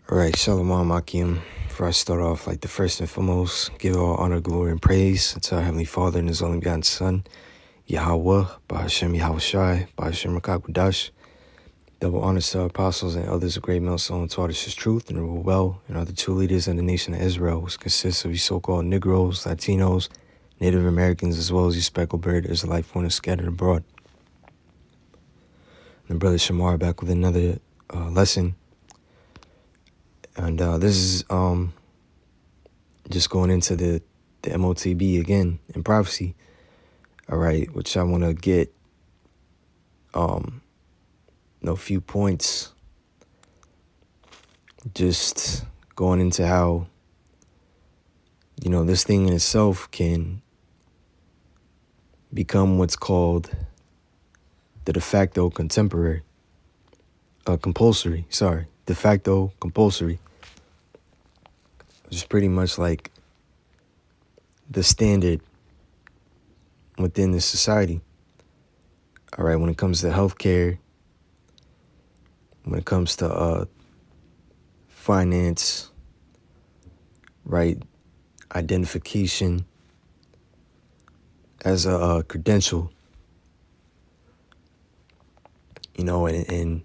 All right, Shalom Akim. Before I start off, like the first and foremost, give all honor, glory, and praise to our Heavenly Father and His only begotten Son, Yahweh, Bahashem Yahweh Shai, Bahashem Rakakwadash. Double honors to our apostles and others of great millstone who taught us His truth and rule well, and other two leaders of the nation of Israel, which consists of you so-called Negroes, Latinos, Native Americans, as well as you speckled bird Israelite born and scattered abroad. And Brother Shamar back with another lesson. And this is just going into the MOTB again in prophecy, all right, which I want to get a few points, just going into how, this thing in itself can become what's called the de facto compulsory, which is pretty much like the standard within the society. All right, when it comes to healthcare, when it comes to finance, right, identification as a credential, and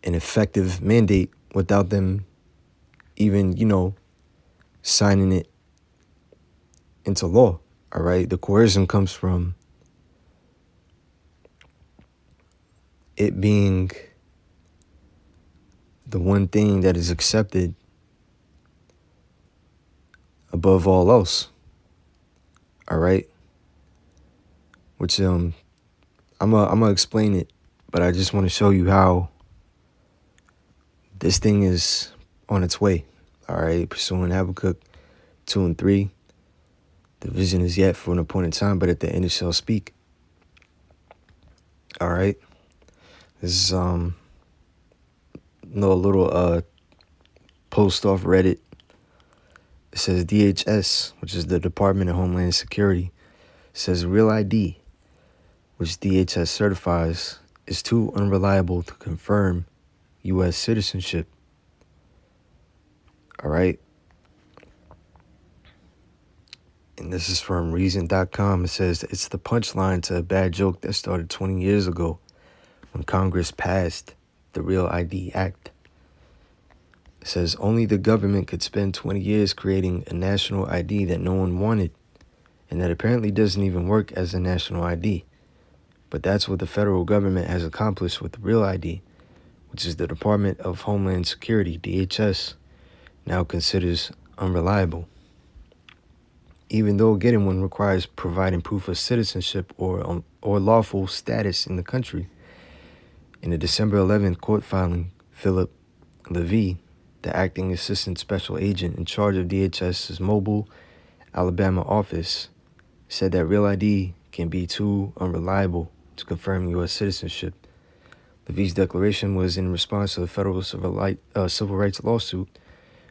an effective mandate without them even, signing it into law. All right, the coercion comes from it being the one thing that is accepted above all else. All right, which I'm gonna explain it, but I just want to show you how this thing is on its way. All right, pursuing Habakkuk 2 and 3. The vision is yet for an appointed time, but at the end it shall speak. All right, this is a little post off Reddit. It says DHS, which is the Department of Homeland Security, says Real ID, which DHS certifies, is too unreliable to confirm U.S. citizenship. All right. And this is from Reason.com. It says it's the punchline to a bad joke that started 20 years ago when Congress passed the Real ID Act. It says only the government could spend 20 years creating a national ID that no one wanted, and that apparently doesn't even work as a national ID. But that's what the federal government has accomplished with the Real ID, which is the Department of Homeland Security, DHS, now considers unreliable. Even though getting one requires providing proof of citizenship or lawful status in the country. In the December 11th court filing, Philip Levy, the acting assistant special agent in charge of DHS's Mobile, Alabama office, said that Real ID can be too unreliable to confirm U.S. citizenship. Levy's declaration was in response to the federal civil rights lawsuit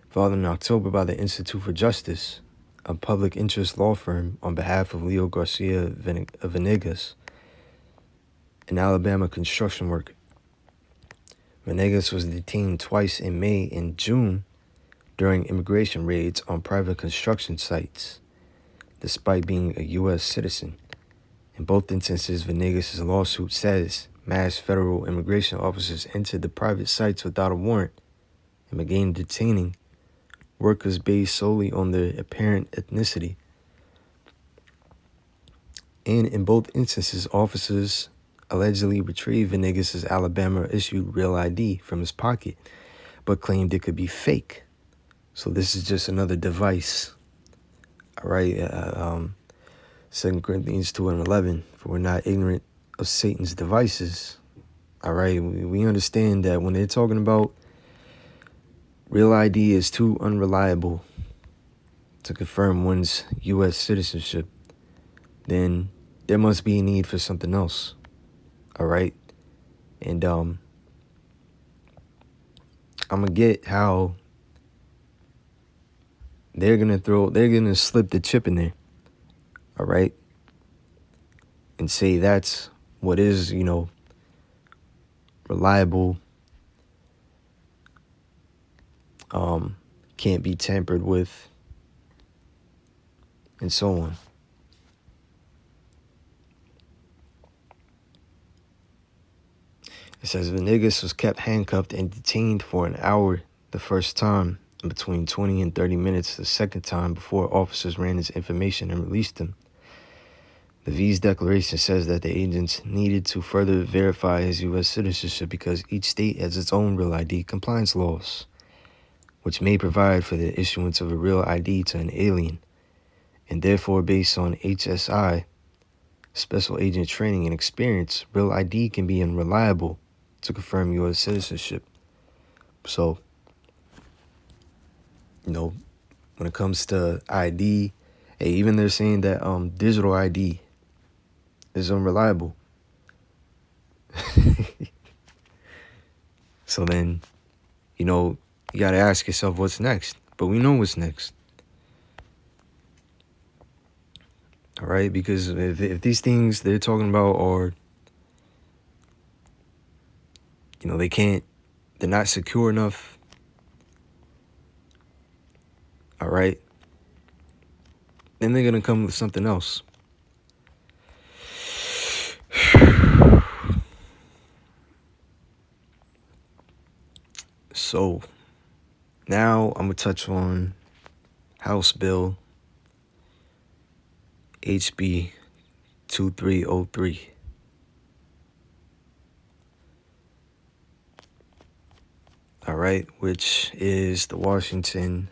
filed in October by the Institute for Justice, a public interest law firm, on behalf of Leo Garcia Venegas, an Alabama construction worker. Venegas was detained twice in May and June during immigration raids on private construction sites, despite being a U.S. citizen. In both instances, Venegas' lawsuit says mass federal immigration officers entered the private sites without a warrant and began detaining workers based solely on their apparent ethnicity. And in both instances, officers allegedly retrieved Venegas' Alabama-issued Real ID from his pocket, but claimed it could be fake. So this is just another device. All right, 2 Corinthians 2 and 11, for we're not ignorant of Satan's devices. All right, we understand that when they're talking about Real ID is too unreliable to confirm one's U.S. citizenship, then there must be a need for something else. All right, and I'm gonna get how they're gonna slip the chip in there. All right, and say that's what is, reliable can't be tampered with, and so on. It says Venegas was kept handcuffed and detained for an hour the first time, and between 20 and 30 minutes the second time before officers ran his information and released him. The V's declaration says that the agents needed to further verify his U.S. citizenship because each state has its own Real ID compliance laws, which may provide for the issuance of a Real ID to an alien, and therefore based on HSI, special agent training and experience, Real ID can be unreliable to confirm U.S. citizenship. So, when it comes to ID, hey, even they're saying that digital ID is unreliable. So then, you got to ask yourself what's next. But we know what's next. All right? Because if these things they're talking about are, they're not secure enough. All right? Then they're going to come with something else. So, now I'm going to touch on House Bill HB 2303. All right, which is the Washington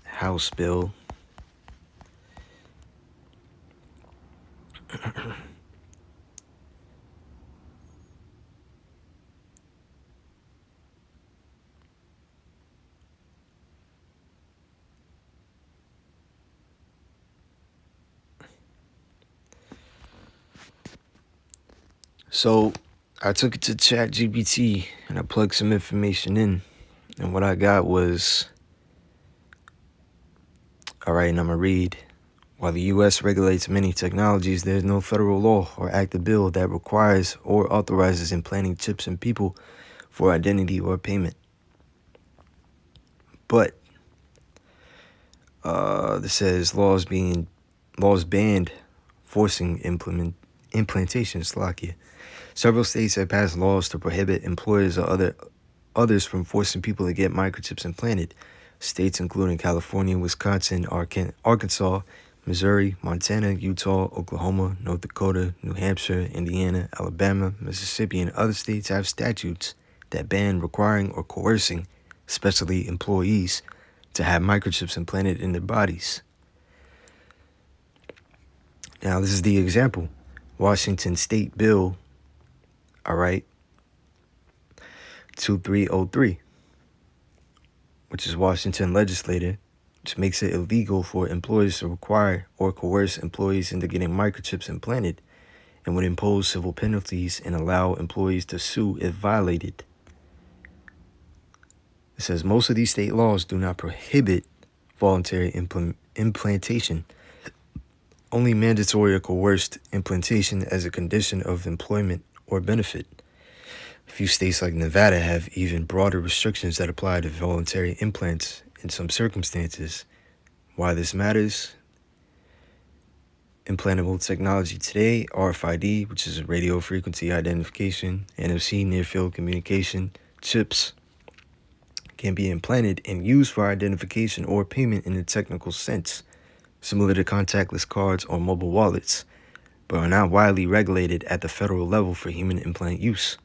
House Bill. So I took it to ChatGPT and I plugged some information in. And what I got was, all right, and I'm going to read. While the U.S. regulates many technologies, there is no federal law or active bill that requires or authorizes implanting chips in people for identity or payment. But this says laws banned forcing implantation. Slovakia. Several states have passed laws to prohibit employers or others from forcing people to get microchips implanted. States including California, Wisconsin, Arkansas, Missouri, Montana, Utah, Oklahoma, North Dakota, New Hampshire, Indiana, Alabama, Mississippi, and other states have statutes that ban requiring or coercing, especially employees, to have microchips implanted in their bodies. Now, this is the example. Washington State Bill, all right, 2303, which is Washington legislator, which makes it illegal for employers to require or coerce employees into getting microchips implanted, and would impose civil penalties and allow employees to sue if violated. It says most of these state laws do not prohibit voluntary implantation, only mandatory or coerced implantation as a condition of employment or benefit. A few states like Nevada have even broader restrictions that apply to voluntary implants in some circumstances. Why this matters? Implantable technology today, RFID, which is radio frequency identification, NFC, near-field communication, chips, can be implanted and used for identification or payment in a technical sense, similar to contactless cards or mobile wallets, but are not widely regulated at the federal level for human implant use.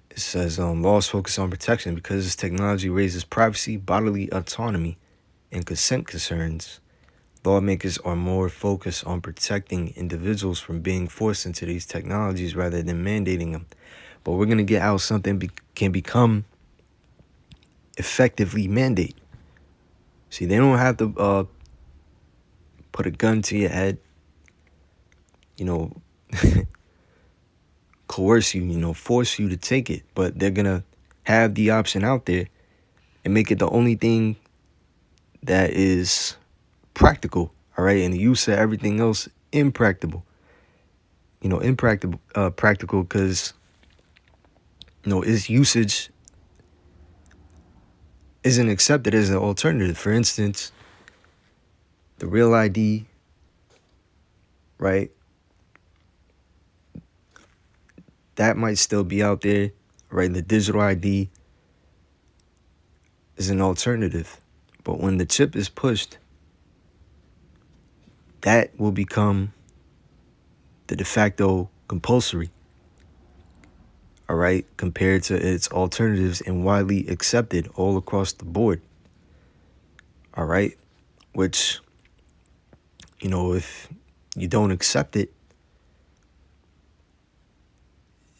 It says laws focus on protection because this technology raises privacy, bodily autonomy, and consent concerns. Lawmakers are more focused on protecting individuals from being forced into these technologies rather than mandating them. But we're going to get how something can become effectively mandate. See, they don't have to put a gun to your head, coerce you, force you to take it. But they're going to have the option out there and make it the only thing that is practical, all right? And the use of everything else impractical. Practical because its usage isn't accepted as an alternative. For instance, the real ID, right? That might still be out there, right? The digital ID is an alternative. But when the chip is pushed, that will become the de facto compulsory, all right, compared to its alternatives and widely accepted all across the board, all right? Which, if you don't accept it,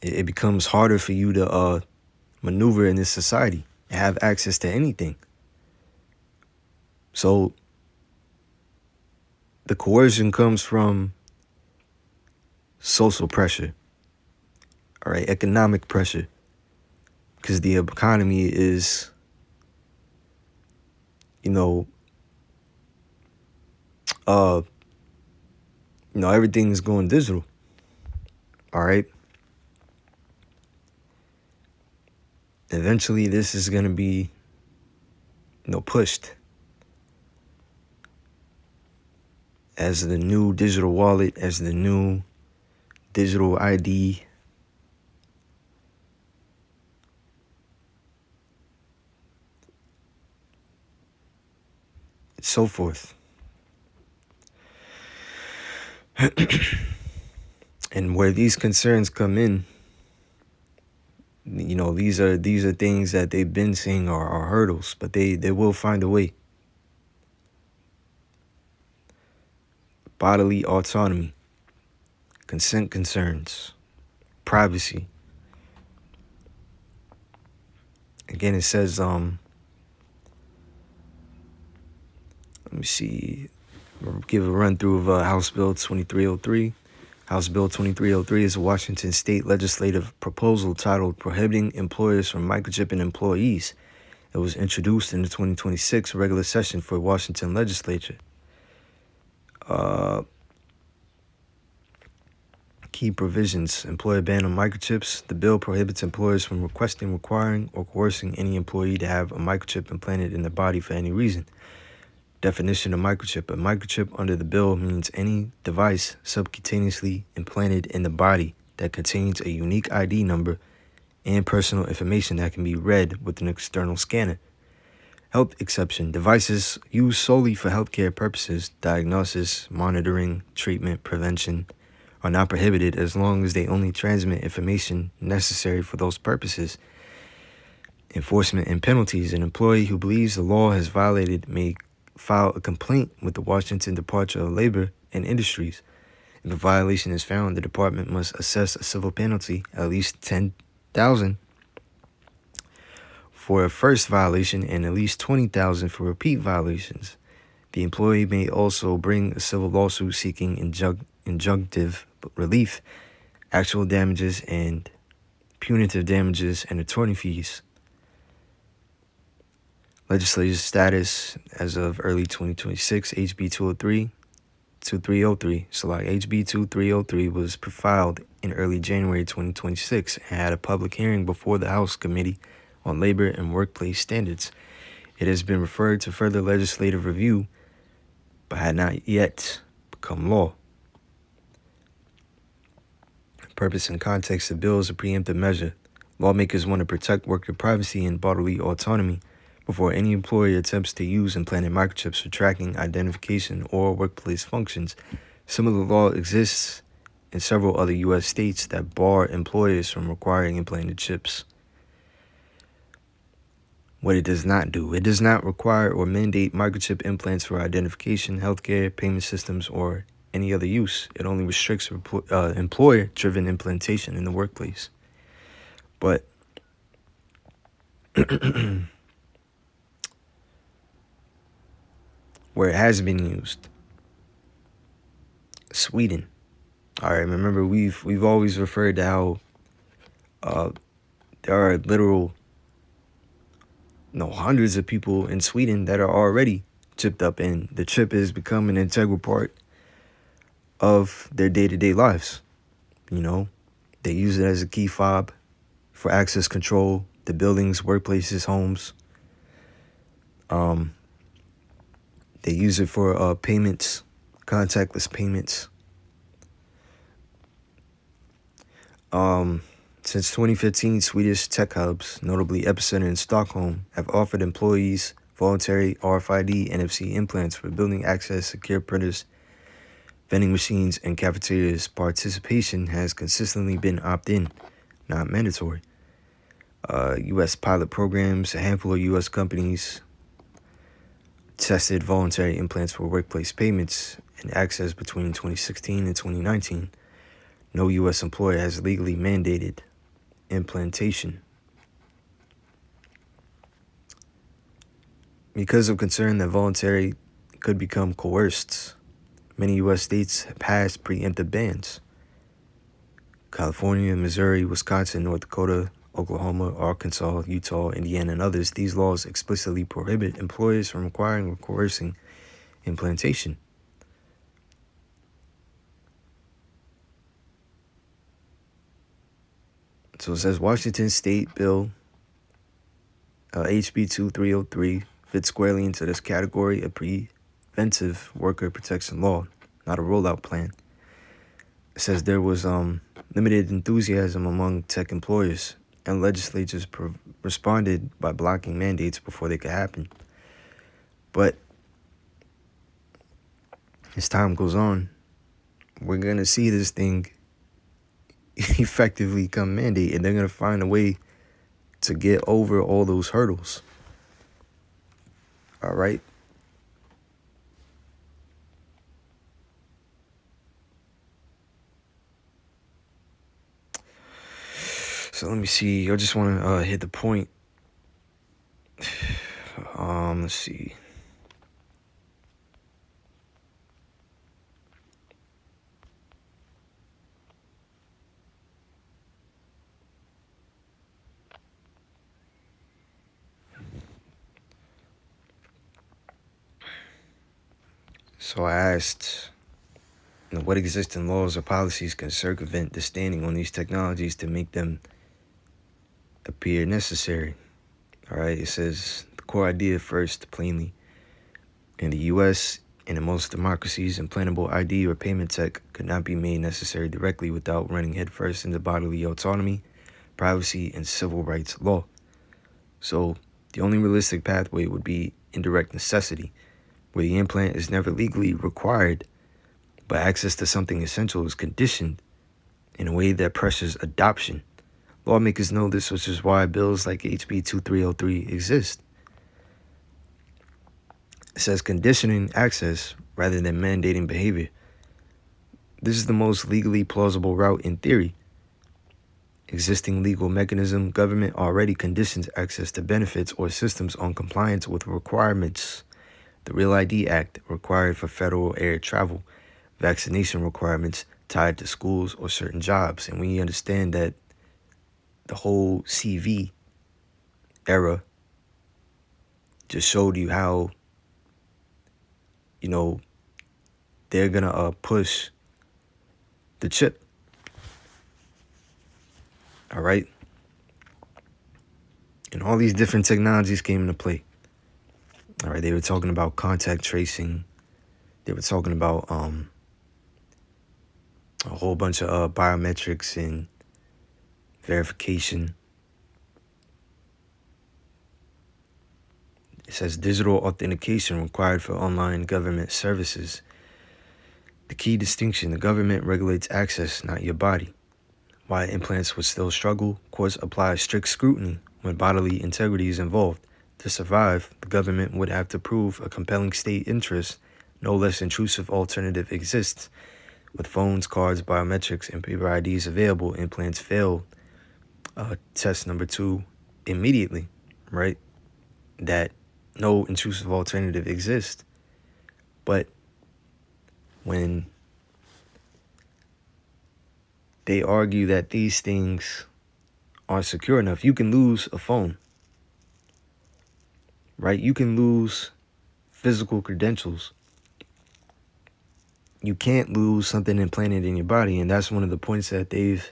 it becomes harder for you to maneuver in this society and have access to anything. So the coercion comes from social pressure, all right, economic pressure, because the economy is, everything is going digital, all right? Eventually, this is going to be, pushed as the new digital wallet, as the new digital ID. So forth. And where these concerns come in, these are things that they've been seeing are hurdles, but they will find a way. Bodily autonomy, consent concerns, privacy. Again, it says, let me see, I'll give a run through of House Bill 2303. House Bill 2303 is a Washington state legislative proposal titled Prohibiting Employers from Microchipping Employees. It was introduced in the 2026 regular session for Washington legislature. Key provisions: employer ban on microchips. The bill prohibits employers from requesting, requiring, or coercing any employee to have a microchip implanted in their body for any reason. Definition of microchip. A microchip under the bill means any device subcutaneously implanted in the body that contains a unique ID number and personal information that can be read with an external scanner. Health exception. Devices used solely for healthcare purposes, diagnosis, monitoring, treatment, prevention, are not prohibited as long as they only transmit information necessary for those purposes. Enforcement and penalties. An employee who believes the law has violated may file a complaint with the Washington Department of Labor and Industries. If a violation is found, the department must assess a civil penalty, at least $10,000 for a first violation and at least $20,000 for repeat violations. The employee may also bring a civil lawsuit seeking injunctive relief, actual damages, and punitive damages and attorney fees. Legislative status as of early 2026, HB 2303. So HB 2303 was filed in early January 2026 and had a public hearing before the House Committee on Labor and Workplace Standards. It has been referred to further legislative review, but had not yet become law. Purpose and context of bill is a preemptive measure. Lawmakers want to protect worker privacy and bodily autonomy before any employer attempts to use implanted microchips for tracking, identification, or workplace functions. Similar law exists in several other U.S. states that bar employers from requiring implanted chips. What it does not do: it does not require or mandate microchip implants for identification, healthcare, payment systems, or any other use. It only restricts employer-driven implantation in the workplace. But where it has been used, Sweden. All right, remember we've always referred to how there are literal hundreds of people in Sweden that are already chipped up, and the chip has become an integral part of their day-to-day lives. They use it as a key fob for access control to buildings, workplaces, homes. They use it for payments, contactless payments. Since 2015, Swedish tech hubs, notably Epicenter in Stockholm, have offered employees voluntary RFID NFC implants for building access, secure printers, vending machines, and cafeterias. Participation has consistently been opt-in, not mandatory. U.S. pilot programs, a handful of U.S. companies tested voluntary implants for workplace payments and access between 2016 and 2019. No U.S. employer has legally mandated implantation. Because of concern that voluntary could become coerced, many U.S. states have passed preemptive bans. California, Missouri, Wisconsin, North Dakota, Oklahoma, Arkansas, Utah, Indiana, and others, these laws explicitly prohibit employers from requiring or coercing implantation. So it says Washington State Bill HB 2303 fits squarely into this category of preventive worker protection law, not a rollout plan. It says there was limited enthusiasm among tech employers, and legislatures responded by blocking mandates before they could happen. But as time goes on, we're going to see this thing effectively come mandate, and they're going to find a way to get over all those hurdles. All right? So let me see. I just want to hit the point. Let's see. So I asked, what existing laws or policies can circumvent the standing on these technologies to make them appear necessary? All right, it says the core idea first, plainly. In the U.S. and in most democracies, implantable ID or payment tech could not be made necessary directly without running headfirst into bodily autonomy, privacy, and civil rights law. So the only realistic pathway would be indirect necessity, where the implant is never legally required, but access to something essential is conditioned in a way that pressures adoption. Lawmakers know this, which is why bills like HB 2303 exist. It says conditioning access rather than mandating behavior. This is the most legally plausible route in theory. Existing legal mechanism, government already conditions access to benefits or systems on compliance with requirements. The Real ID Act required for federal air travel, vaccination requirements tied to schools or certain jobs. And we understand that the whole CV era just showed you how, they're going to push the chip. All right? And all these different technologies came into play. All right, they were talking about contact tracing. They were talking about a whole bunch of biometrics and verification. It says digital authentication required for online government services. The key distinction, the government regulates access, not your body. Why implants would still struggle, courts apply strict scrutiny when bodily integrity is involved. To survive, the government would have to prove a compelling state interest. No less intrusive alternative exists. With phones, cards, biometrics, and paper IDs available, implants fail. Test number 2 immediately, right? That no intrusive alternative exists. But when they argue that these things aren't secure enough, you can lose a phone, right? You can lose physical credentials. You can't lose something implanted in your body, and that's one of the points that they've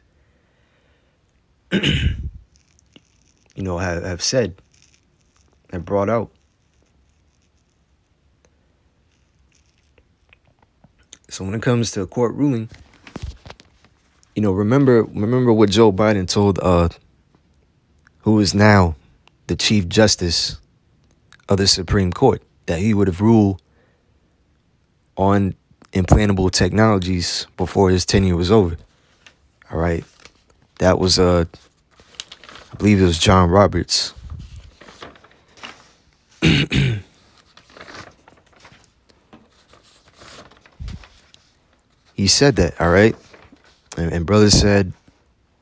have said and brought out. So when it comes to a court ruling, remember what Joe Biden told who is now the Chief Justice of the Supreme Court, that he would have ruled on implantable technologies before his tenure was over. All right. That was I believe it was John Roberts. He said that, all right? And brother said,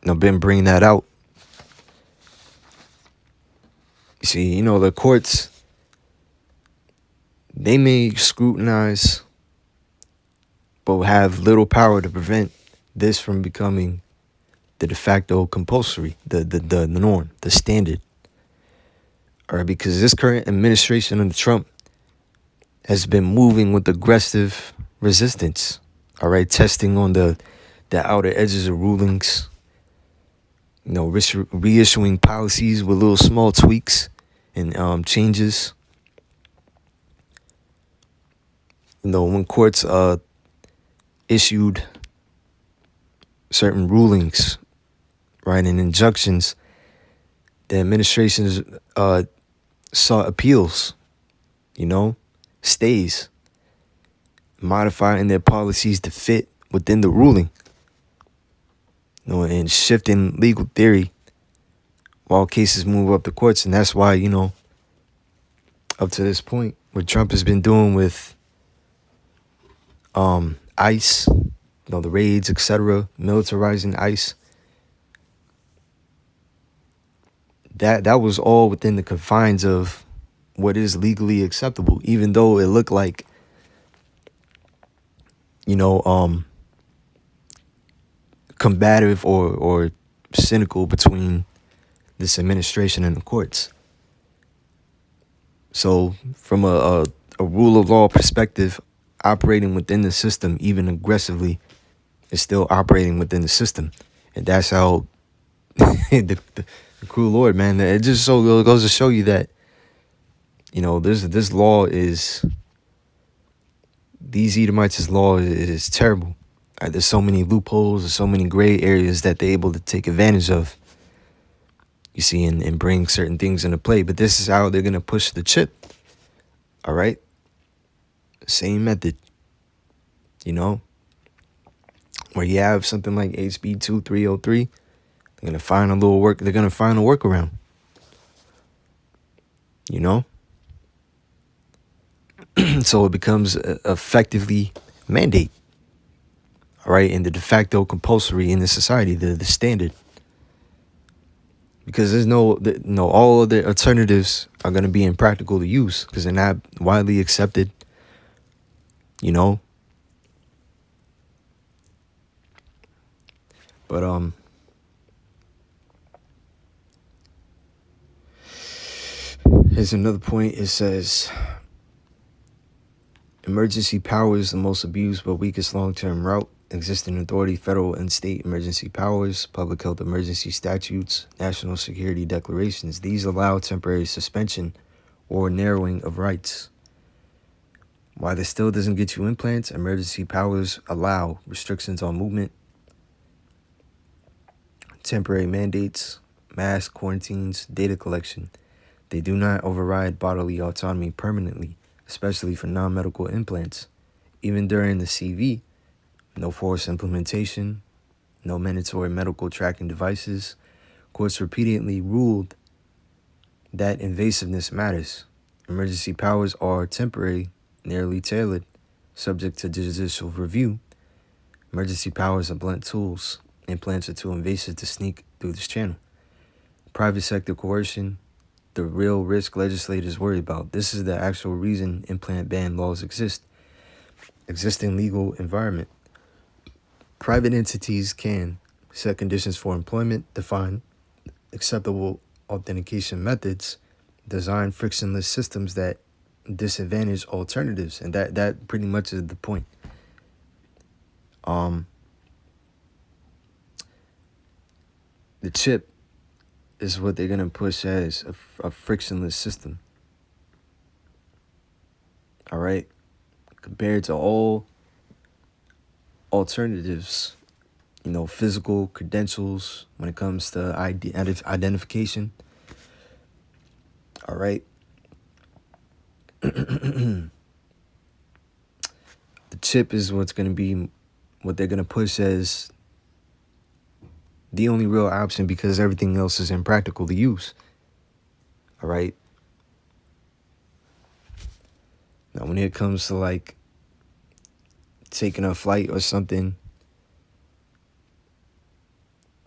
been bringing that out. You see, the courts, they may scrutinize, but have little power to prevent this from becoming the de facto compulsory, the norm, the standard. All right, because this current administration under Trump has been moving with aggressive resistance. All right, testing on the outer edges of rulings, reissuing policies with little small tweaks and changes. When courts issued certain rulings, right, and injunctions, the administrations sought appeals, stays, modifying their policies to fit within the ruling, and shifting legal theory while cases move up the courts. And that's why, up to this point, what Trump has been doing with ICE, the raids, etc., militarizing ICE, that was all within the confines of what is legally acceptable, even though it looked like, combative or cynical between this administration and the courts. So from a rule of law perspective, operating within the system, even aggressively, is still operating within the system. And that's how the cruel Lord, man, it just goes to show you that, this law is, these Edomites' law is terrible. There's so many loopholes, there's so many gray areas that they're able to take advantage of, you see, and bring certain things into play. But this is how they're going to push the chip. All right. Same method, where you have something like HB 2303, they're going to find a workaround, so it becomes effectively mandate. All right. And the de facto compulsory in the society, the standard. Because there's all of the alternatives are going to be impractical to use because they're not widely accepted, But here's another point. It says emergency power is the most abused but weakest long-term route. Existing authority, federal and state emergency powers, public health emergency statutes, national security declarations. These allow temporary suspension or narrowing of rights. While this still doesn't get you implants, emergency powers allow restrictions on movement, temporary mandates, mass quarantines, data collection. They do not override bodily autonomy permanently, especially for non-medical implants. Even during the CV, no forced implementation, no mandatory medical tracking devices. Courts repeatedly ruled that invasiveness matters. Emergency powers are temporary, narrowly tailored, subject to judicial review. Emergency powers are blunt tools. Implants are too invasive to sneak through this channel. Private sector coercion, the real risk legislators worry about. This is the actual reason implant ban laws exist. Existing legal environment. Private entities can set conditions for employment, define acceptable authentication methods, design frictionless systems that disadvantage alternatives. And that pretty much is the point. The chip is what they're going to push as a frictionless system. All right? Compared to all alternatives, physical credentials when it comes to identification. All right? The chip is what's going to be what they're going to push as the only real option because everything else is impractical to use. All right? Now, when it comes to like taking a flight or something,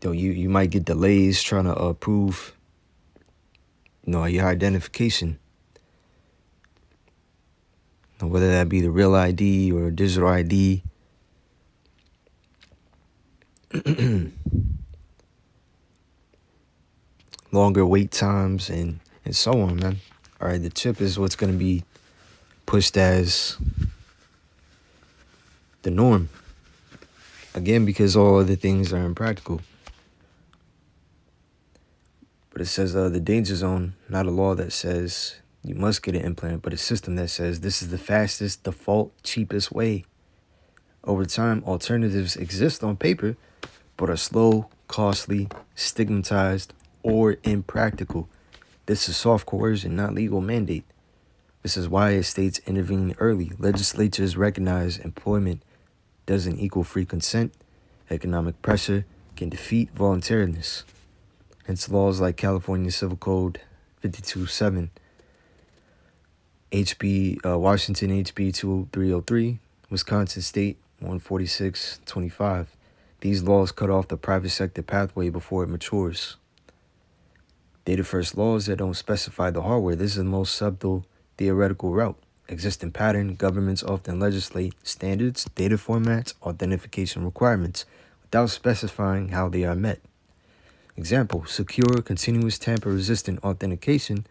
you might get delays trying to approve, your identification. Whether that be the real ID or digital ID. Longer wait times and so on, man. All right, the chip is what's going to be pushed as the norm. Again, because all other things are impractical. But it says the danger zone, not a law that says you must get an implant, but a system that says this is the fastest, default, cheapest way. Over time, alternatives exist on paper, but are slow, costly, stigmatized, or impractical. This is soft coercion, not legal mandate. This is why states intervene early. Legislatures recognize employment doesn't equal free consent. Economic pressure can defeat voluntariness. Hence laws like California Civil Code 52.7, Washington HB 2303, Wisconsin State 146.25. These laws cut off the private sector pathway before it matures. Data first laws that don't specify the hardware. This is the most subtle theoretical route. Existing pattern, governments often legislate standards, data formats, authentication requirements without specifying how they are met. Example, secure, continuous, tamper-resistant authentication,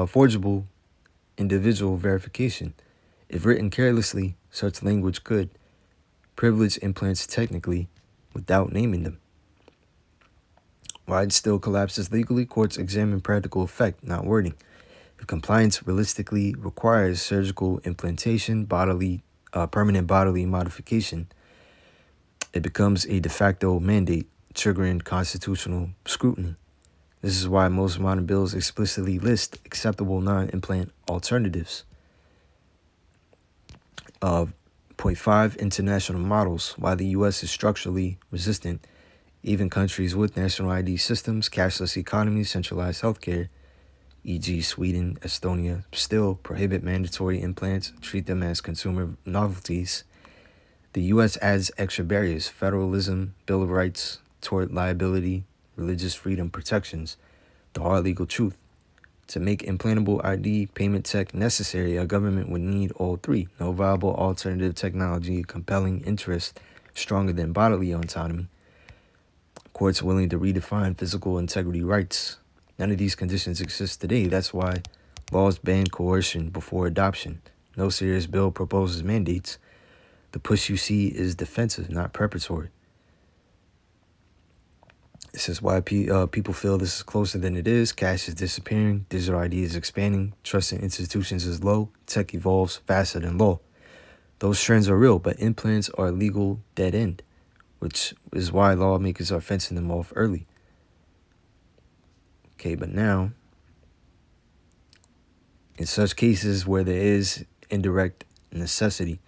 forgeable individual verification. If written carelessly, such language could privilege implants technically without naming them. Why it still collapses legally, courts examine practical effect, not wording. If compliance realistically requires surgical implantation, permanent bodily modification, it becomes a de facto mandate, triggering constitutional scrutiny. This is why most modern bills explicitly list acceptable non-implant alternatives. Point 5, international models. Why the U.S. is structurally resistant. Even countries with national ID systems, cashless economies, centralized healthcare, e.g. Sweden, Estonia, still prohibit mandatory implants, treat them as consumer novelties. The U.S. adds extra barriers, federalism, Bill of Rights, tort liability, religious freedom protections, the hard legal truth. To make implantable ID payment tech necessary, a government would need all three. No viable alternative technology, compelling interest stronger than bodily autonomy. Courts willing to redefine physical integrity rights. None of these conditions exist today. That's why laws ban coercion before adoption. No serious bill proposes mandates. The push you see is defensive, not preparatory. This is why people feel this is closer than it is. Cash is disappearing. Digital ID is expanding. Trust in institutions is low. Tech evolves faster than law. Those trends are real, but implants are a legal dead end, which is why lawmakers are fencing them off early. Okay, but now, in such cases where there is indirect necessity,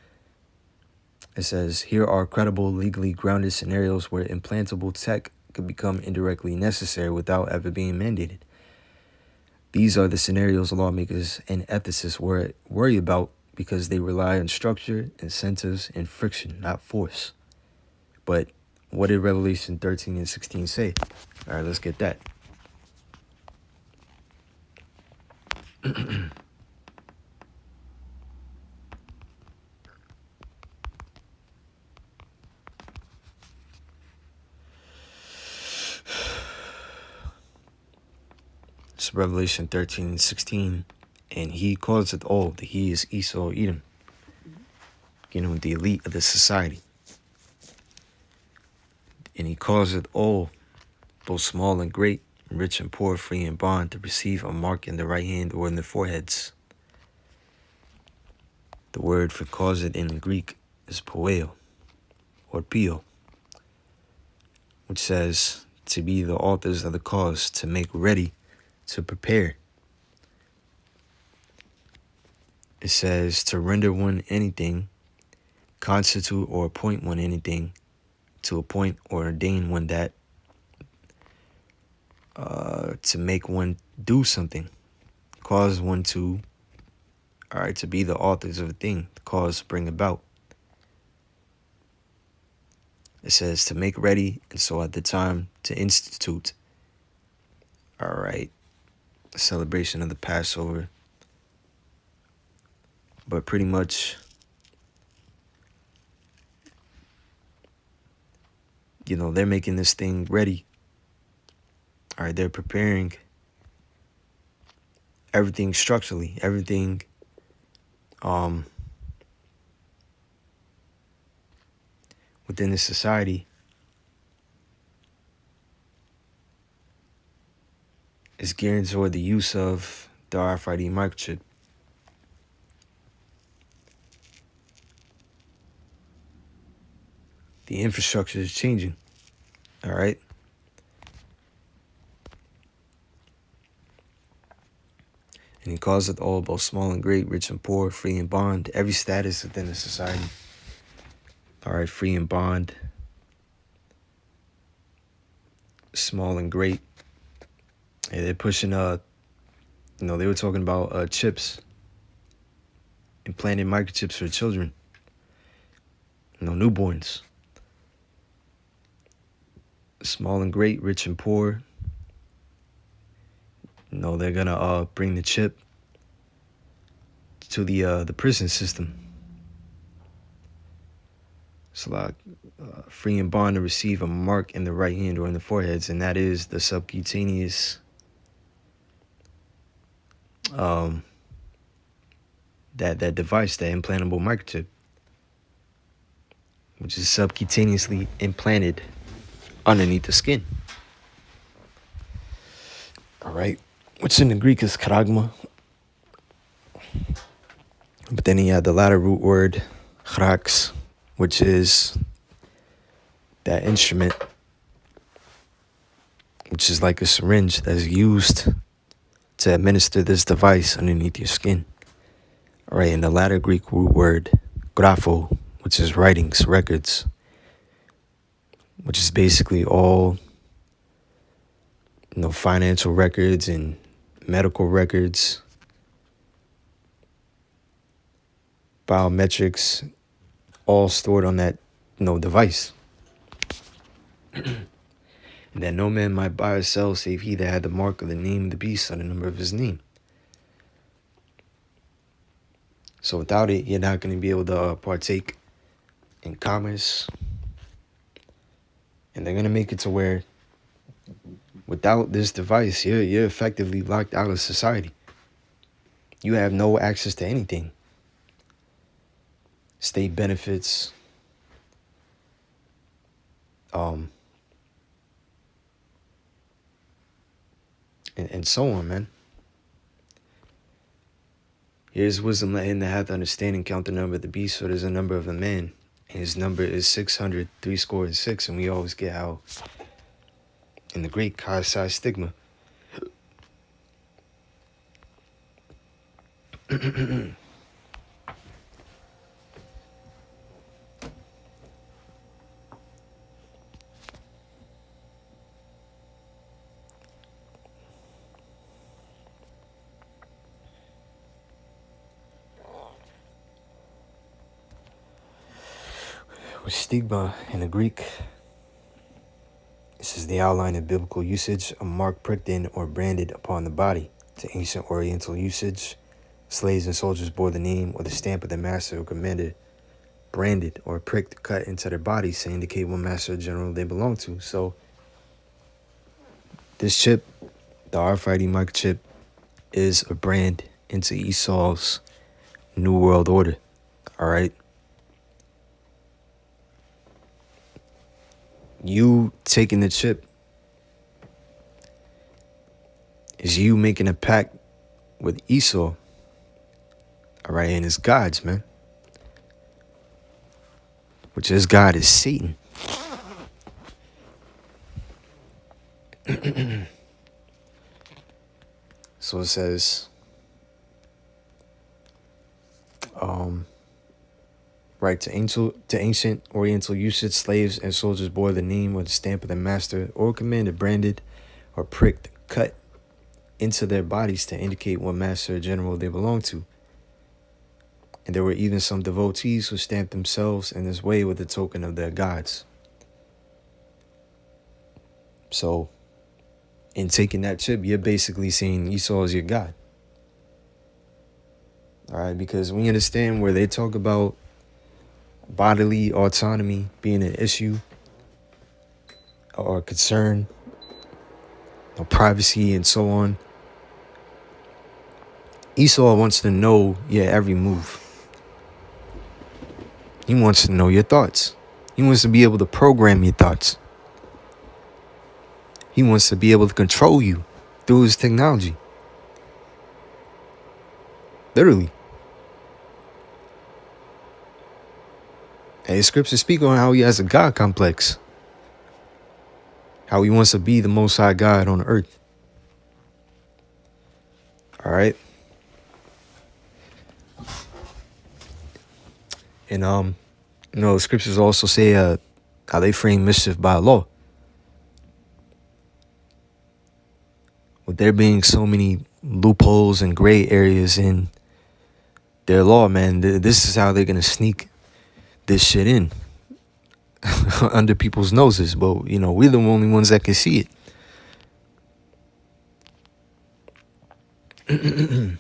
it says, here are credible, legally grounded scenarios where implantable tech could become indirectly necessary without ever being mandated. These are the scenarios lawmakers and ethicists worry about because they rely on structure, incentives, and friction, not force. But what did Revelation 13 and 16 say? All right, let's get that. It's Revelation 13 and 16. And he calls it all. The he is Esau, Edom. The elite of the society. And he calls it all both small and great, rich and poor, free and bond, to receive a mark in the right hand or in their foreheads. The word for cause it in Greek is poeo, or pio, which says to be the authors of the cause, to make ready, to prepare. It says to render one anything, constitute or appoint one anything, to appoint or ordain one that, to make one do something, cause one to, all right, to be the authors of a thing, cause, bring about. It says to make ready, and so at the time to institute, all right, a celebration of the Passover. But pretty much, they're making this thing ready. All right, they're preparing everything structurally, everything within the society is geared toward the use of the RFID microchip. The infrastructure is changing, all right? And he calls it all, both small and great, rich and poor, free and bond, every status within the society. All right, free and bond, small and great. And they're pushing, they were talking about chips, implanting microchips for children, newborns. Small and great, rich and poor. They're gonna bring the chip to the prison system. So like free and bond to receive a mark in the right hand or in the foreheads, and that is the subcutaneous that device, that implantable microchip, which is subcutaneously implanted underneath the skin. All right, which in the Greek is charagma. But then he had the latter root word, chrax, which is that instrument, which is like a syringe that's used to administer this device underneath your skin. All right, and the latter Greek root word, grapho, which is writings, records, which is basically all, financial records and medical records, biometrics, all stored on that, device. And that no man might buy or sell save he that had the mark of the name of the beast or the number of his name. So without it, you're not going to be able to partake in commerce. And they're going to make it to where without this device, you're effectively locked out of society. You have no access to anything. State benefits, and so on, man. Here's wisdom, let him that hath understanding count the number of the beast, so there's a number of a man. And his number is 600, 66, and we always get how in the Greek, chi stigma. With stigma in the Greek, this is the outline of biblical usage, a mark pricked in or branded upon the body. To ancient Oriental usage, slaves and soldiers bore the name or the stamp of their master or commander, branded or pricked, cut into their bodies to indicate what master or general they belong to. So this chip, the RFID microchip, is a brand into Esau's New World Order. All right. You taking the chip is you making a pact with Esau. All right, and his gods, man. Which his God is Satan. So it says, right, to ancient Oriental usage, slaves and soldiers bore the name or the stamp of their master or commander branded or pricked, cut into their bodies to indicate what master or general they belonged to. And there were even some devotees who stamped themselves in this way with a token of their gods. So, in taking that chip, you're basically saying Esau is your God. All right, because we understand where they talk about bodily autonomy being an issue or concern, or privacy and so on. Esau wants to know your every move. He wants to know your thoughts. He wants to be able to program your thoughts. He wants to be able to control you through his technology. Literally. And his scriptures speak on how he has a God complex. How he wants to be the most high God on earth. All right. And the scriptures also say how they frame mischief by law. With there being so many loopholes and gray areas in their law, man, this is how they're gonna sneak this shit in under people's noses. But we're the only ones that can see it.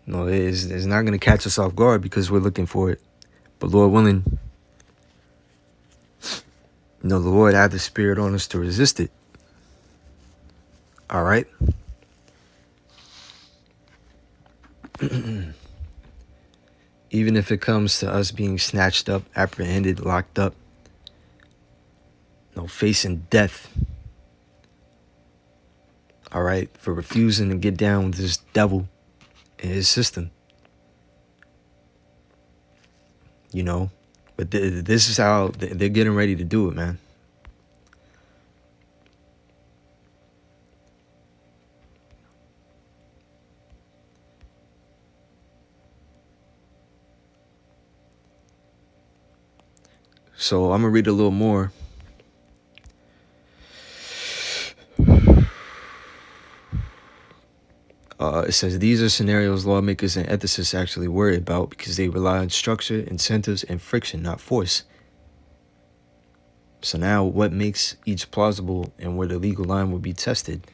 No, it's not going to catch us off guard because we're looking for it. But Lord willing, the Lord had the spirit on us to resist it. All right. Even if it comes to us being snatched up, apprehended, locked up, facing death. All right. For refusing to get down with this devil and his system. But this is how they're getting ready to do it, man. So I'm going to read a little more. It says, these are scenarios lawmakers and ethicists actually worry about because they rely on structure, incentives, and friction, not force. So now what makes each plausible and where the legal line will be tested?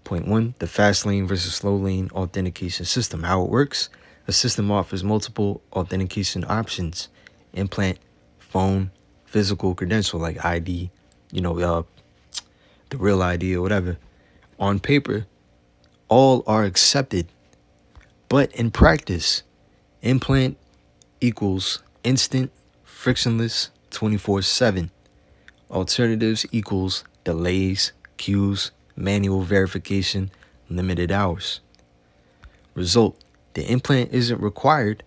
Point 1, the fast lane versus slow lane authentication system. How it works? A system offers multiple authentication options. Implant, phone, physical credential like ID, the real ID or whatever. On paper, all are accepted. But in practice, implant equals instant, frictionless, 24/7. Alternatives equals delays, queues, manual verification, limited hours. Result, the implant isn't required,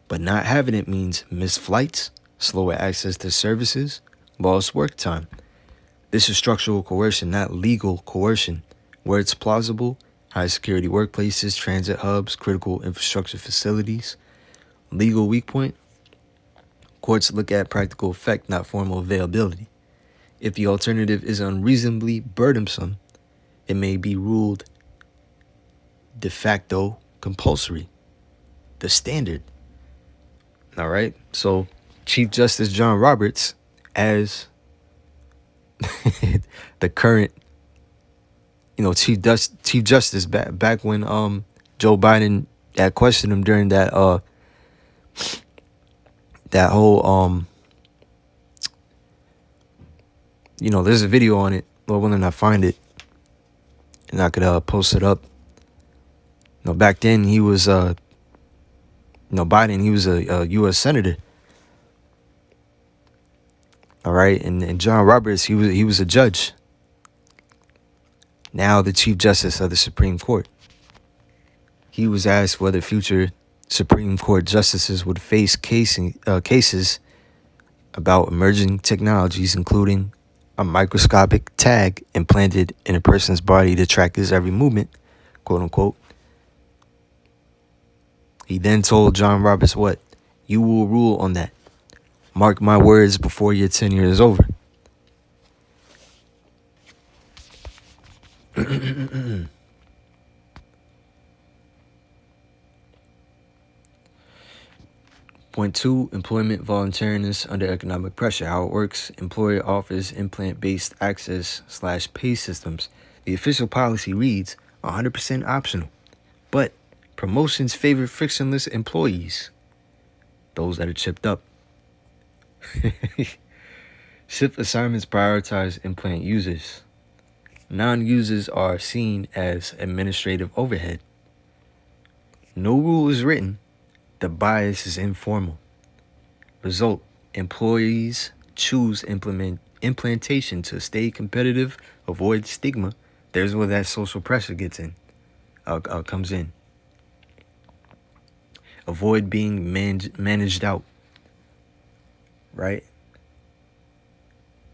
but not having it means missed flights, slower access to services, lost work time. This is structural coercion, not legal coercion. Where it's plausible, high security workplaces, transit hubs, critical infrastructure facilities. Legal weak point, courts look at practical effect, not formal availability. If the alternative is unreasonably burdensome, it may be ruled de facto compulsory, the standard. All right. So Chief Justice John Roberts, as the current, Chief Justice back when Joe Biden had questioned him during that whole there's a video on it. Lord willing, I find it and I could post it up. Back then he was Biden, he was a U.S. senator. All right, and John Roberts, he was a judge. now the Chief Justice of the Supreme Court. He was asked whether future Supreme Court justices would face cases about emerging technologies, including a microscopic tag implanted in a person's body to track his every movement, quote unquote. He then told John Roberts what? You will rule on that. Mark my words before your tenure is over. Point 2, employment voluntariness under economic pressure. How it works. Employer offers implant-based access/pay systems. The official policy reads 100% optional, but promotions favor frictionless employees, those that are chipped up. Shift assignments prioritize implant users. Non-users are seen as administrative overhead. No rule is written. The bias is informal. Result, employees choose implantation to stay competitive, avoid stigma. There's where that social pressure comes in. Avoid being managed out, right?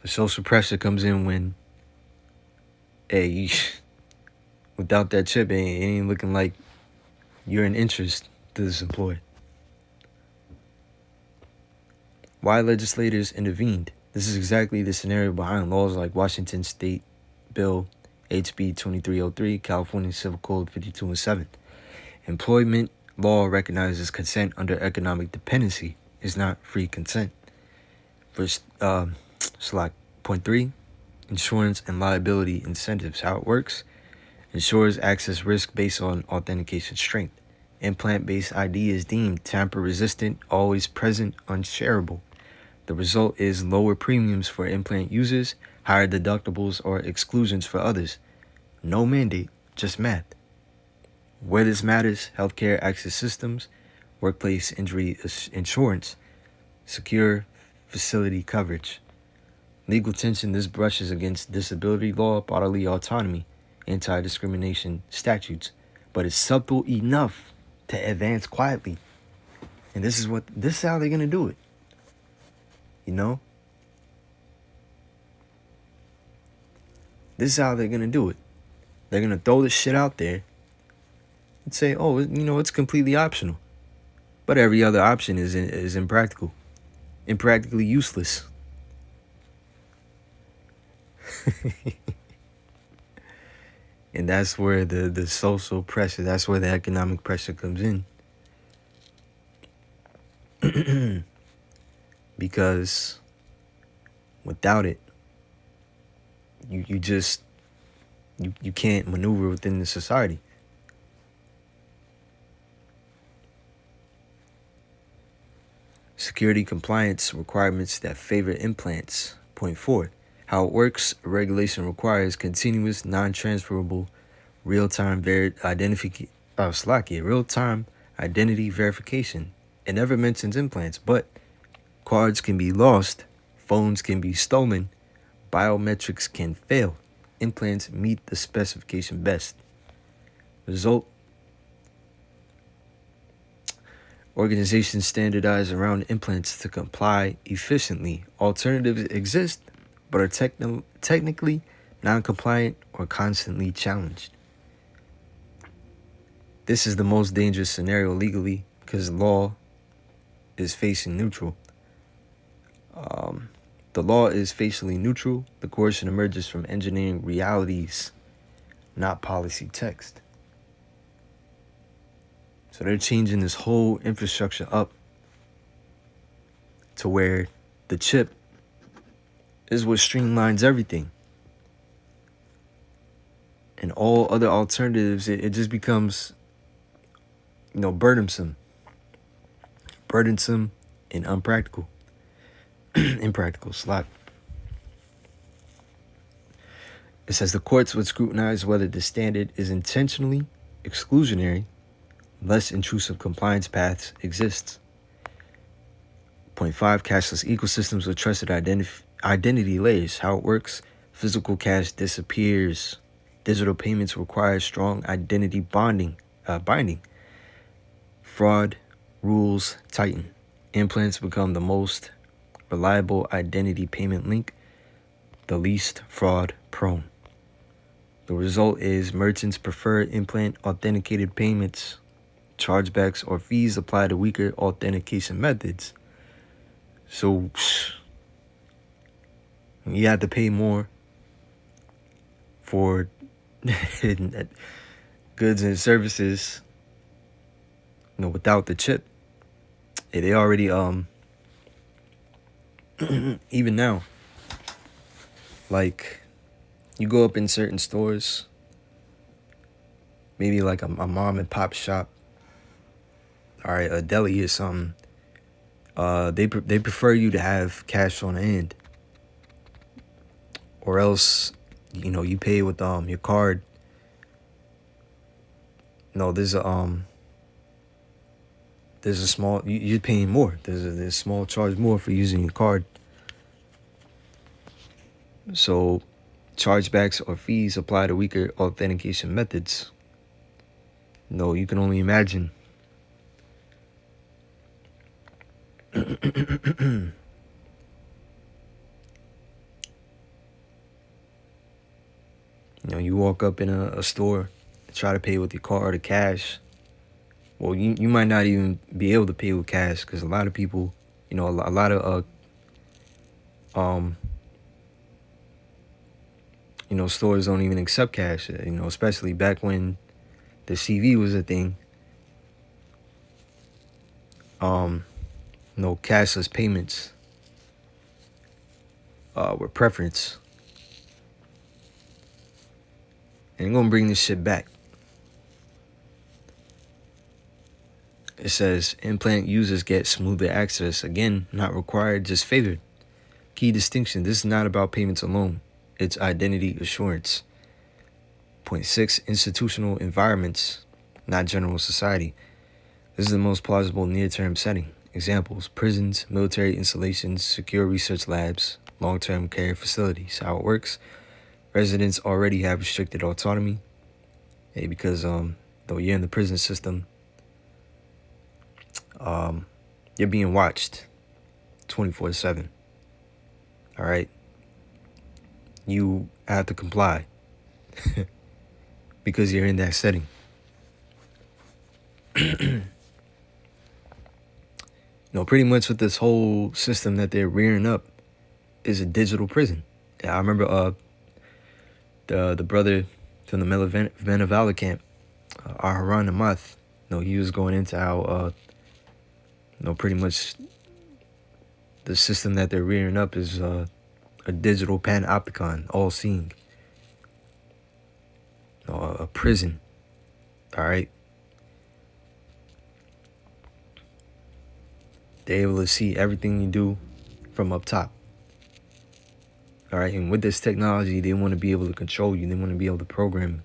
The social pressure comes in when, hey, without that chip, it ain't looking like you're an interest to this employee. Why legislators intervened. This is exactly the scenario behind laws like Washington State Bill HB 2303, California Civil Code 52-7. Employment law recognizes consent under economic dependency is not free consent. First, point 3, insurance and liability incentives. How it works. Insurers access risk based on authentication strength. Implant-based ID is deemed tamper-resistant, always present, unshareable. The result is lower premiums for implant users, higher deductibles or exclusions for others. No mandate, just math. Where this matters, healthcare access systems, workplace injury insurance, secure facility coverage. Legal tension, this brushes against disability law, bodily autonomy, anti-discrimination statutes, but it's subtle enough to advance quietly. And this is how they're going to do it. You know? This is how they're going to do it. They're going to throw this shit out there and say, oh, it's completely optional. But every other option is impractical. Impractically useless. And that's where the social pressure, that's where the economic pressure comes in. Because without it, you can't maneuver within the society. Security compliance requirements that favor implants. Point 4. How it works. Regulation requires continuous, non-transferable, real-time real-time identity verification. It never mentions implants, but cards can be lost, phones can be stolen, biometrics can fail. Implants meet the specification best. Result, organizations standardize around implants to comply efficiently. Alternatives exist, but are technically non-compliant or constantly challenged. This is the most dangerous scenario legally because law is facing neutral. The law is facially neutral. The coercion emerges from engineering realities, not policy text. So they're changing this whole infrastructure up to where the chip is what streamlines everything. And all other alternatives, it just becomes, burdensome and unpractical. Impractical slot. It says the courts would scrutinize whether the standard is intentionally exclusionary. Less intrusive compliance paths exist. Point 5, cashless ecosystems with trusted identity layers. How it works. Physical cash disappears. Digital payments require strong identity binding. Fraud rules tighten. Implants become the most reliable identity payment link, the least fraud prone. The result is merchants prefer implant authenticated payments. Chargebacks or fees apply to weaker authentication methods. So you have to pay more for goods and services, without the chip. They already even now, like, you go up in certain stores, maybe like a mom and pop shop, all right, a deli or something. They prefer you to have cash on hand, or else, you pay with your card. No, there's a small, you're paying more. There's a small charge more for using your card. So chargebacks or fees apply to weaker authentication methods. No, you can only imagine. You walk up in a store, try to pay with your card or cash. Well, you might not even be able to pay with cash, because a lot of people, a lot of stores don't even accept cash. Especially back when the CV was a thing. Cashless payments were preference. And I'm gonna bring this shit back. It says implant users get smoother access. Again, not required, just favored. Key distinction: this is not about payments alone. It's identity assurance. Point 6, institutional environments, not general society. This is the most plausible near-term setting. Examples: prisons, military installations, secure research labs, long-term care facilities. How it works: residents already have restricted autonomy. Because though you're in the prison system, you're being watched 24/7. All right, you have to comply because you're in that setting. Pretty much with this whole system that they're rearing up is a digital prison. I remember the brother from the Venezuela camp, Aharon Amath, he was going into how pretty much the system that they're rearing up is a digital panopticon, all-seeing, a prison. All right, they're able to see everything you do from up top. All right, and with this technology, they want to be able to control you. They want to be able to program you.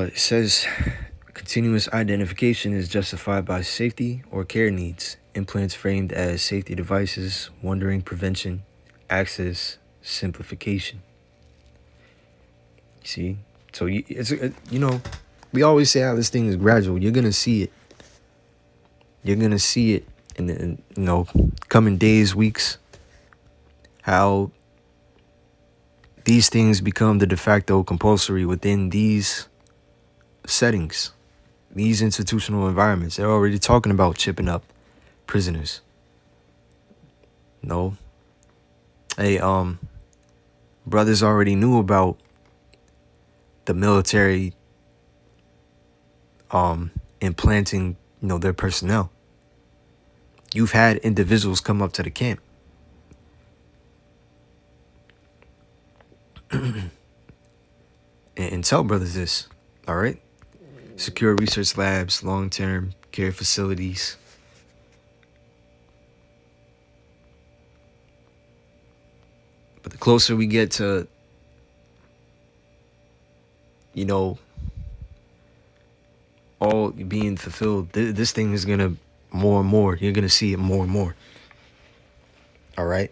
It says continuous identification is justified by safety or care needs. Implants framed as safety devices, wandering prevention, access, simplification. See? So, we always say how this thing is gradual. You're going to see it. You're going to see it in the coming days, weeks, how these things become the de facto compulsory within these settings, these institutional environments. They're already talking about chipping up prisoners. Hey, brothers already knew about the military implanting, their personnel. You've had individuals come up to the camp and tell brothers this, all right? Secure research labs, long-term care facilities. But the closer we get to, all being fulfilled, this thing is going to more and more. You're going to see it more and more. All right.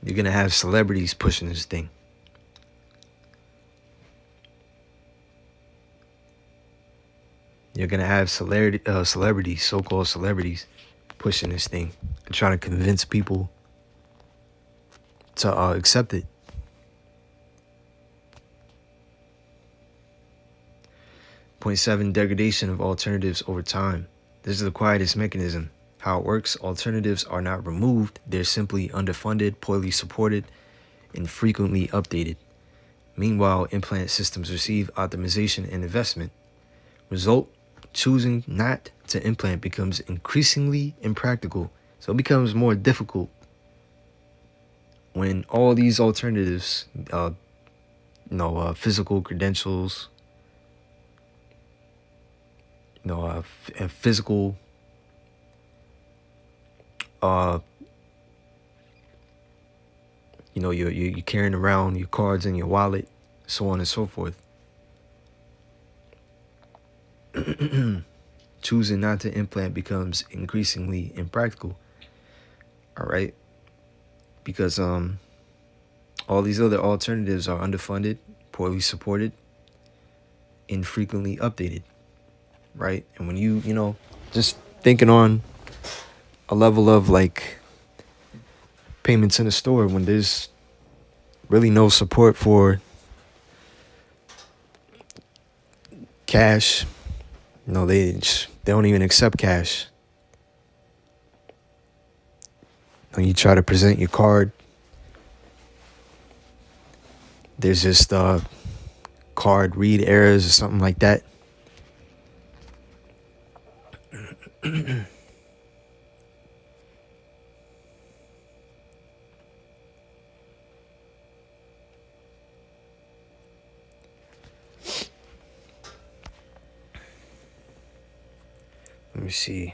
You're going to have celebrities pushing this thing. You're going to have celebrities, so-called celebrities, pushing this thing and trying to convince people to accept it. Point 7, degradation of alternatives over time. This is the quietest mechanism. How it works, alternatives are not removed. They're simply underfunded, poorly supported, and frequently updated. Meanwhile, implant systems receive optimization and investment. Result, choosing not to implant becomes increasingly impractical. So it becomes more difficult when all these alternatives, physical credentials, physical, you're carrying around your cards in your wallet, so on and so forth. Choosing not to implant becomes increasingly impractical. All right, because all these other alternatives are underfunded, poorly supported, infrequently updated. Right, and when you just thinking on a level of like payments in the store, when there's really no support for cash, they don't even accept cash. When you try to present your card, there's just card read errors or something like that. Let me see.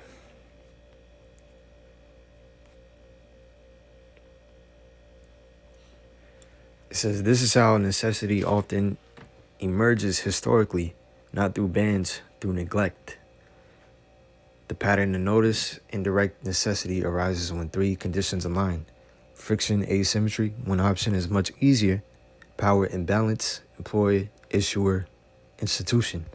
It says, this is how necessity often emerges historically, not through bans, through neglect. The pattern to notice, indirect necessity arises when three conditions align. Friction asymmetry, one option is much easier. Power imbalance, employer, issuer, institution.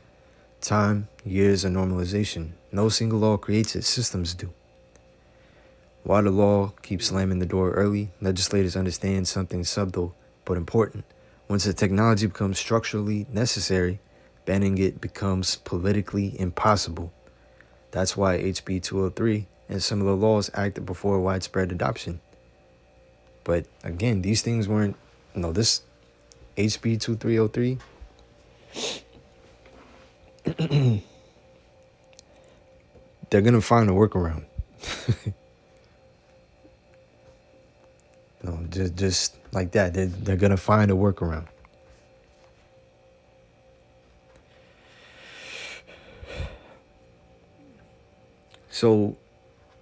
Time, years of normalization. No single law creates it, systems do. While the law keeps slamming the door early, legislators understand something subtle but important. Once a technology becomes structurally necessary, banning it becomes politically impossible. That's why HB 203 and similar laws acted before widespread adoption. But again, these things weren't, this HB 2303, they're going to find a workaround. Just like that, they're going to find a workaround. So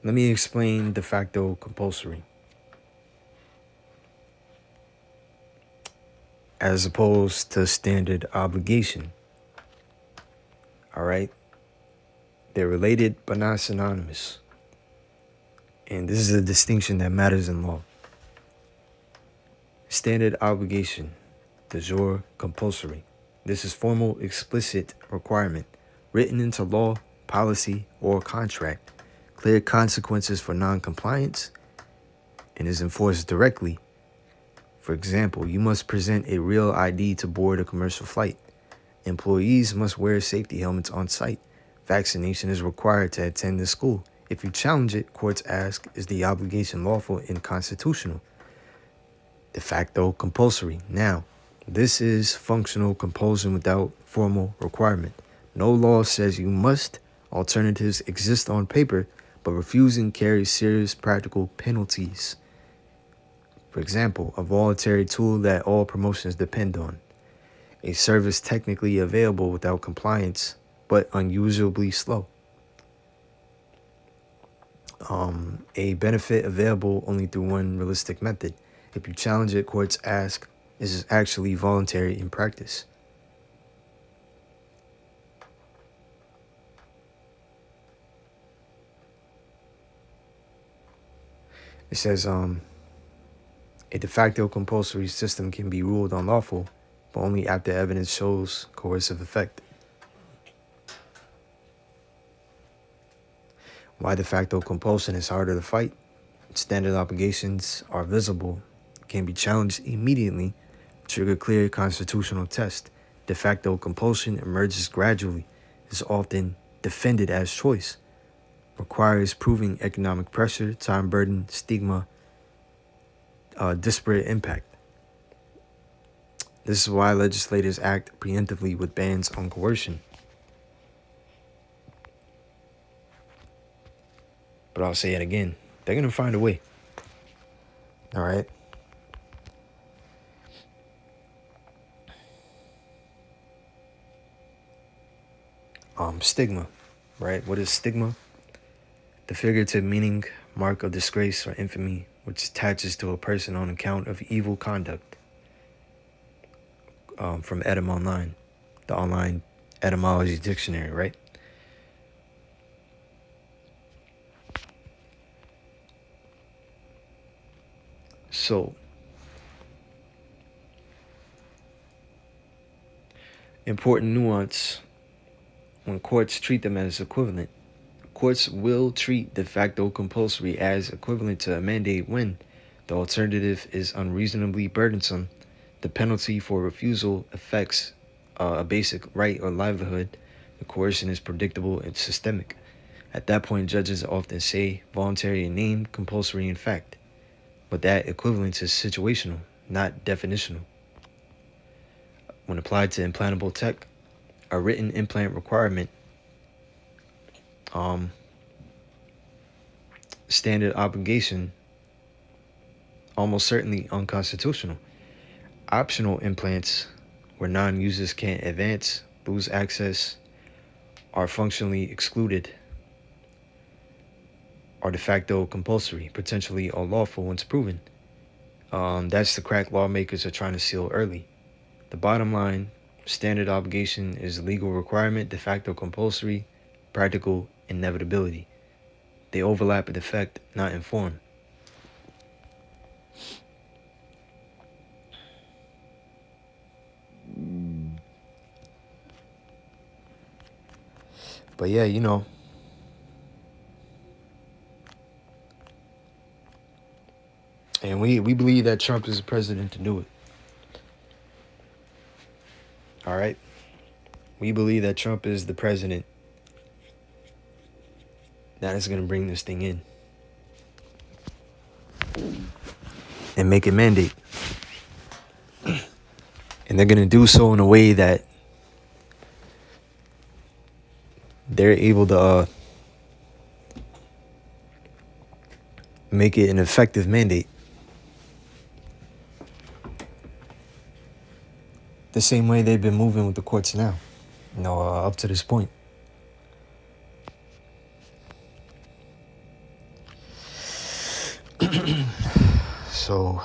let me explain de facto compulsory as opposed to standard obligation. All right? They're related but not synonymous. And this is a distinction that matters in law. Standard obligation, de jure compulsory. This is formal, explicit requirement written into law, policy, or contract. Clear consequences for non-compliance and is enforced directly. For example, you must present a real ID to board a commercial flight. Employees must wear safety helmets on site. Vaccination is required to attend the school. If you challenge it, courts ask, is the obligation lawful and constitutional? De facto compulsory. Now, this is functional compulsion without formal requirement. No law says you must. Alternatives exist on paper, but refusing carries serious practical penalties. For example, a voluntary tool that all promotions depend on. A service technically available without compliance, but unusually slow. A benefit available only through one realistic method. If you challenge it, courts ask, is actually voluntary in practice. It says, a de facto compulsory system can be ruled unlawful, but only after evidence shows coercive effect. Why de facto compulsion is harder to fight? Standard obligations are visible, can be challenged immediately, trigger clear constitutional test. De facto compulsion emerges gradually, is often defended as choice, requires proving economic pressure, time burden, stigma, disparate impact. This is why legislators act preemptively with bans on coercion. But I'll say it again, they're going to find a way. All right. Stigma, right? What is stigma? The figurative meaning, mark of disgrace or infamy, which attaches to a person on account of evil conduct. From Etym Online, the online etymology dictionary, right? So, important nuance when courts treat them as equivalent. Courts will treat de facto compulsory as equivalent to a mandate when the alternative is unreasonably burdensome, the penalty for refusal affects a basic right or livelihood, the coercion is predictable and systemic. At that point, judges often say voluntary in name, compulsory in fact. But that equivalence is situational, not definitional. When applied to implantable tech, a written implant requirement, standard obligation, almost certainly unconstitutional. Optional implants, where non-users can't advance, lose access, are functionally excluded, are de facto compulsory, potentially unlawful once proven. That's the crack lawmakers are trying to seal early. The bottom line, standard obligation is legal requirement, de facto compulsory, practical inevitability. They overlap in effect, not in form. But yeah, and we believe that Trump is the president to do it. All right? We believe that Trump is the president that is going to bring this thing in and make it mandate. And they're going to do so in a way that they're able to make it an effective mandate. The same way they've been moving with the courts now, up to this point. So,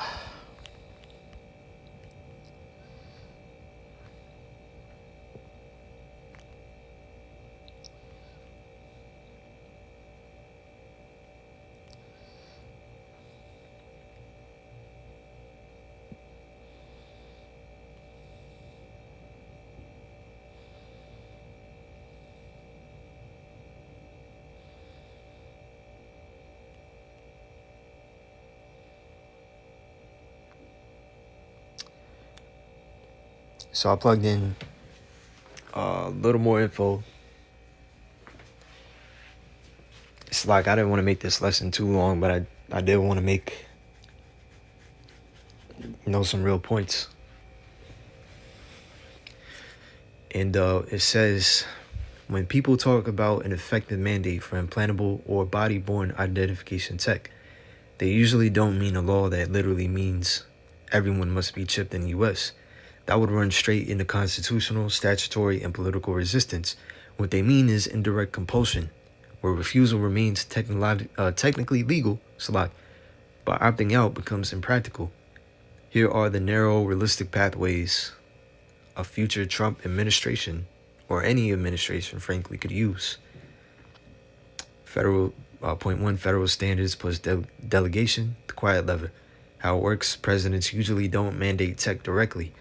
I plugged in a little more info. It's like I didn't want to make this lesson too long, but I did want to make, some real points. And it says, when people talk about an effective mandate for implantable or body-borne identification tech, they usually don't mean a law that literally means everyone must be chipped in the U.S. That would run straight into constitutional, statutory, and political resistance. What they mean is indirect compulsion, where refusal remains technically legal, but opting out becomes impractical. Here are the narrow, realistic pathways a future Trump administration, or any administration, frankly, could use. Point one, federal standards plus delegation, the quiet lever. How it works, presidents usually don't mandate tech directly.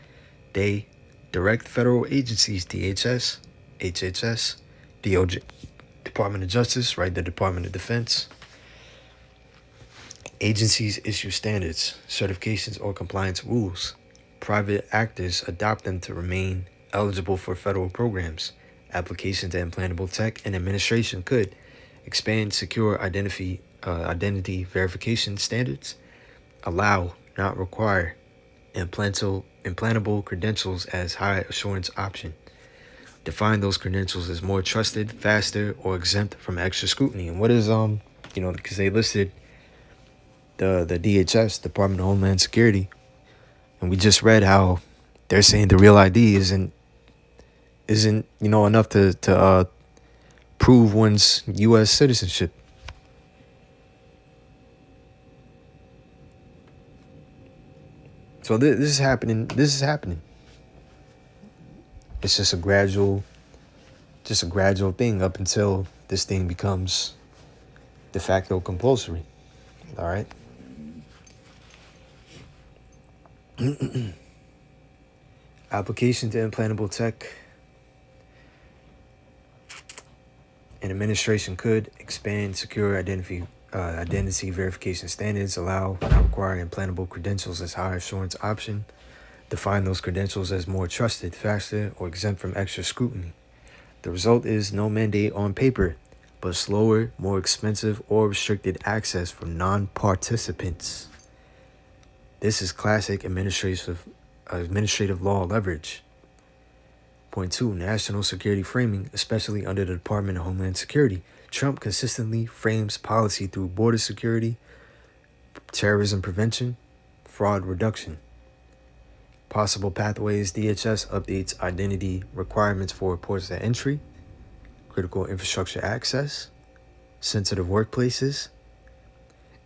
They direct federal agencies, DHS, HHS, DOJ, Department of Justice, right, the Department of Defense. Agencies issue standards, certifications, or compliance rules. Private actors adopt them to remain eligible for federal programs. Application to implantable tech and administration could expand secure identity verification standards, allow, not require, implantable credentials as high assurance option. Define those credentials as more trusted, faster, or exempt from extra scrutiny. And what is because they listed the DHS, Department of Homeland Security, and we just read how they're saying the real ID isn't enough to prove one's U.S. citizenship. So this is happening. It's just a gradual thing up until this thing becomes de facto compulsory. All right. Application to implantable tech. An administration could expand secure identity verification standards, allow, not require implantable credentials as high assurance option, define those credentials as more trusted, faster, or exempt from extra scrutiny. The result is no mandate on paper, but slower, more expensive, or restricted access from non-participants. This is classic administrative law leverage. Point two, national security framing, especially under the Department of Homeland Security. Trump consistently frames policy through border security, terrorism prevention, fraud reduction. Possible pathways, DHS updates identity requirements for ports of entry, critical infrastructure access, sensitive workplaces.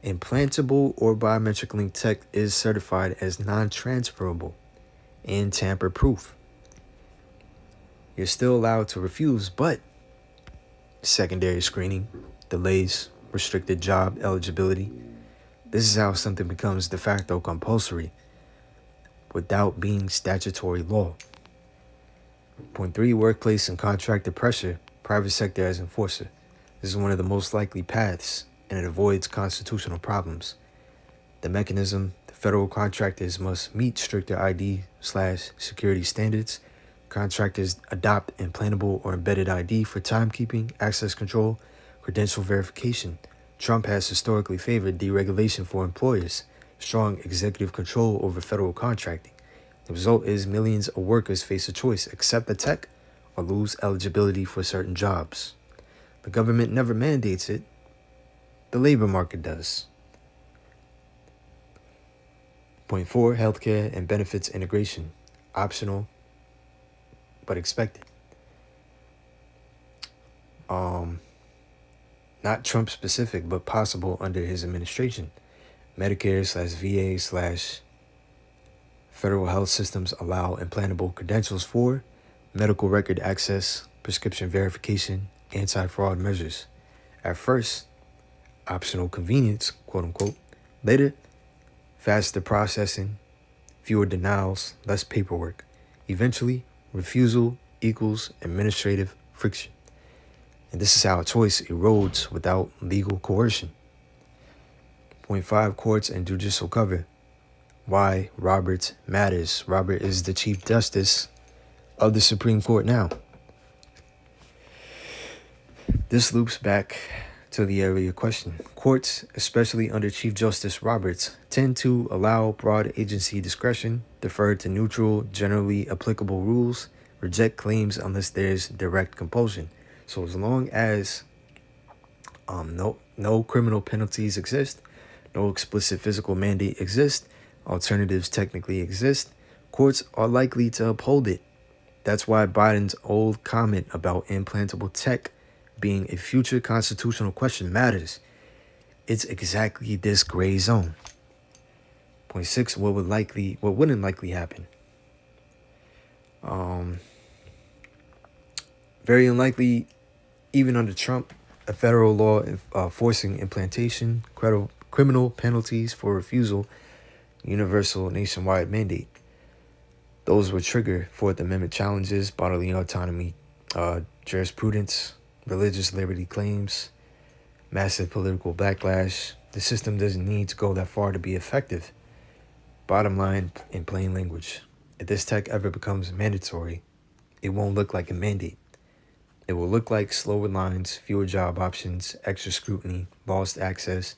Implantable or biometric link tech is certified as non-transferable and tamper-proof. You're still allowed to refuse, but secondary screening, delays, restricted job eligibility. This is how something becomes de facto compulsory without being statutory law. Point three, workplace and contractor pressure, private sector as enforcer. This is one of the most likely paths, and it avoids constitutional problems. The mechanism, the federal contractors must meet stricter ID/security standards. Contractors adopt implantable or embedded ID for timekeeping, access control, credential verification. Trump has historically favored deregulation for employers, strong executive control over federal contracting. The result is millions of workers face a choice: accept the tech or lose eligibility for certain jobs. The government never mandates it. The labor market does. Point four, healthcare and benefits integration. Optional, but expected. Not Trump specific, but possible under his administration. Medicare/VA/federal health systems allow implantable credentials for medical record access, prescription verification, anti-fraud measures. At first, optional convenience, quote unquote. Later, faster processing, fewer denials, less paperwork. Eventually, refusal equals administrative friction. And this is how choice erodes without legal coercion. Point five, courts and judicial cover. Why Roberts matters. Robert is the Chief Justice of the Supreme Court now. This loops back to the earlier question. Courts, especially under Chief Justice Roberts, tend to allow broad agency discretion, defer to neutral, generally applicable rules, reject claims unless there's direct compulsion. So as long as no criminal penalties exist, no explicit physical mandate exists, alternatives technically exist, courts are likely to uphold it. That's why Biden's old comment about implantable tech being a future constitutional question matters. It's exactly this gray zone. Point six, what wouldn't likely happen? Very unlikely, even under Trump, a federal law forcing implantation, criminal penalties for refusal, universal nationwide mandate. Those would trigger Fourth Amendment challenges, bodily autonomy, jurisprudence, religious liberty claims, massive political backlash. The system doesn't need to go that far to be effective. Bottom line, in plain language, if this tech ever becomes mandatory, it won't look like a mandate. It will look like slower lines, fewer job options, extra scrutiny, lost access,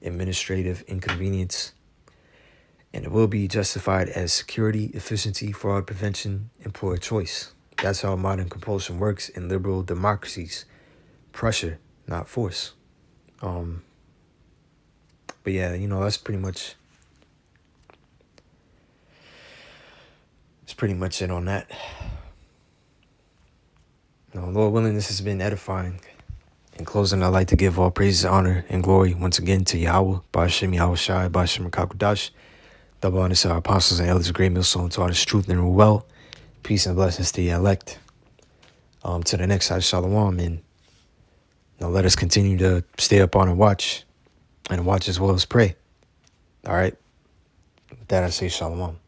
administrative inconvenience, and it will be justified as security, efficiency, fraud prevention, employer choice. That's how modern compulsion works in liberal democracies. Pressure, not force. But yeah, that's pretty much it on that. Lord willing, this has been edifying. In closing, I'd like to give all praises, honor, and glory once again to Yahweh, Ba'ashem Yahweh Shai, Ba'ashem Rakakadash. Double honor to our apostles and elders, great millstone, taught us truth and rule well. Peace and blessings to the elect. To the next side, Shalom, and let us continue to stay up on and watch as well as pray. All right. With that, I say Shalom.